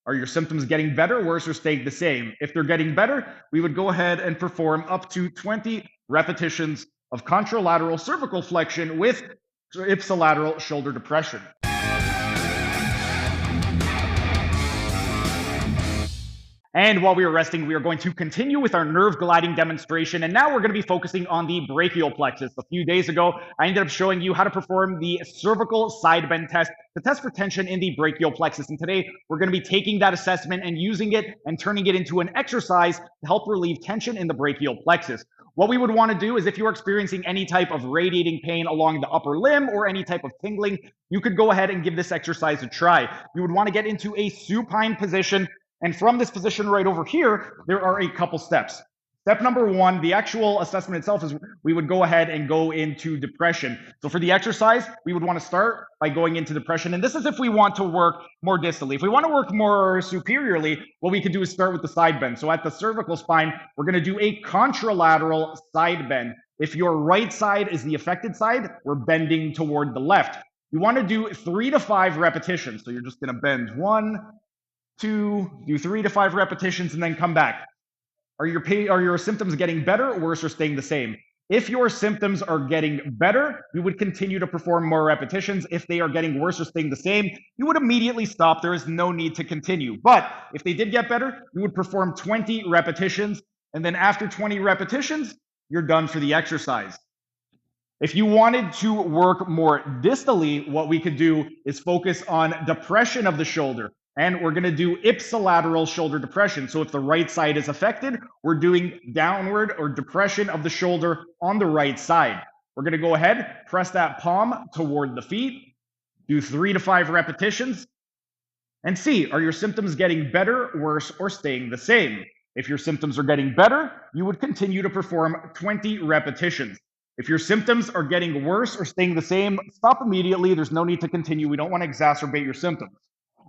Are your symptoms getting better, worse, or staying the same? If they're getting better, we would go ahead and perform up to 20 repetitions of contralateral cervical flexion with ipsilateral shoulder depression. And while we are resting, we are going to continue with our nerve gliding demonstration. And now we're going to be focusing on the brachial plexus. A few days ago, I ended up showing you how to perform the cervical side bend test to test for tension in the brachial plexus. And today, we're going to be taking that assessment and using it and turning it into an exercise to help relieve tension in the brachial plexus. What we would want to do is if you're experiencing any type of radiating pain along the upper limb or any type of tingling, you could go ahead and give this exercise a try. You would want to get into a supine position. And from this position right over here, there are a couple steps. Step number one, the actual assessment itself is we would go ahead and go into depression. So for the exercise, we would want to start by going into depression. And this is if we want to work more distally. If we want to work more superiorly, what we could do is start with the side bend. So at the cervical spine, we're going to do a contralateral side bend. If your right side is the affected side, we're bending toward the left. You want to do 3 to 5 repetitions. So you're just going to bend 1, 2, do 3 to 5 repetitions, and then come back. Are your symptoms getting better, worse, or staying the same? If your symptoms are getting better, you would continue to perform more repetitions. If they are getting worse or staying the same, you would immediately stop. There is no need to continue. But if they did get better, you would perform 20 repetitions. And then after 20 repetitions, you're done for the exercise. If you wanted to work more distally, what we could do is focus on depression of the shoulder. And we're going to do ipsilateral shoulder depression. So if the right side is affected, we're doing downward or depression of the shoulder on the right side. We're going to go ahead, press that palm toward the feet, do 3 to 5 repetitions, and see, are your symptoms getting better, worse, or staying the same? If your symptoms are getting better, you would continue to perform 20 repetitions. If your symptoms are getting worse or staying the same, stop immediately. There's no need to continue. We don't want to exacerbate your symptoms.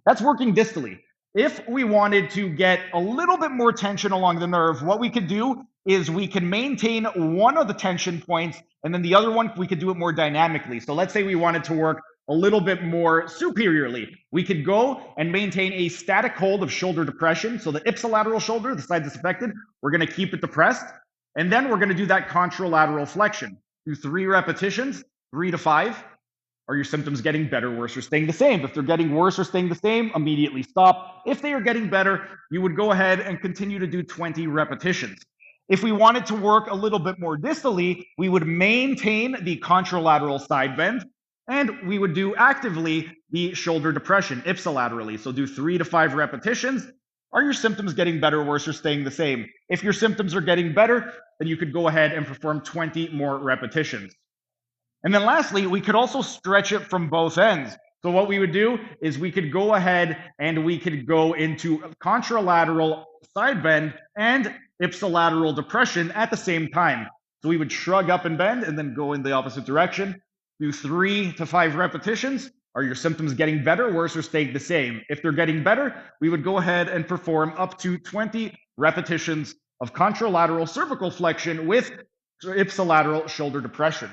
That's working distally. If we wanted to get a little bit more tension along the nerve, what we could do is we can maintain one of the tension points, and then the other one, we could do it more dynamically. So let's say we wanted to work a little bit more superiorly. We could go and maintain a static hold of shoulder depression. So the ipsilateral shoulder, the side that's affected, we're going to keep it depressed. And then we're going to do that contralateral flexion. Do 3 repetitions, 3 to 5. Are your symptoms getting better, worse, or staying the same? If they're getting worse or staying the same, immediately stop. If they are getting better, you would go ahead and continue to do 20 repetitions. If we wanted to work a little bit more distally, we would maintain the contralateral side bend, and we would do actively the shoulder depression ipsilaterally. So do 3 to 5 repetitions. Are your symptoms getting better, worse, or staying the same? If your symptoms are getting better, then you could go ahead and perform 20 more repetitions. And then lastly, we could also stretch it from both ends. So what we would do is we could go ahead and we could go into contralateral side bend and ipsilateral depression at the same time. So we would shrug up and bend and then go in the opposite direction. Do 3 to 5 repetitions. Are your symptoms getting better, worse, or staying the same? If they're getting better, we would go ahead and perform up to 20 repetitions of contralateral cervical flexion with ipsilateral shoulder depression.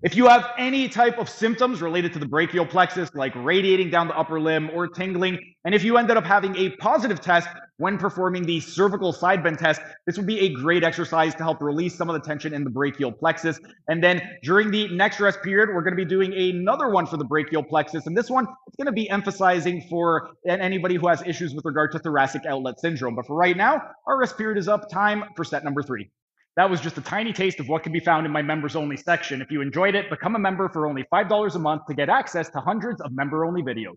If you have any type of symptoms related to the brachial plexus, like radiating down the upper limb or tingling, and if you ended up having a positive test when performing the cervical side bend test, this would be a great exercise to help release some of the tension in the brachial plexus. And then during the next rest period, we're going to be doing another one for the brachial plexus. And this one, it's going to be emphasizing for anybody who has issues with regard to thoracic outlet syndrome. But for right now, our rest period is up. Time for set number 3. That was just a tiny taste of what can be found in my members only section. If you enjoyed it, become a member for only $5 a month to get access to hundreds of member only videos.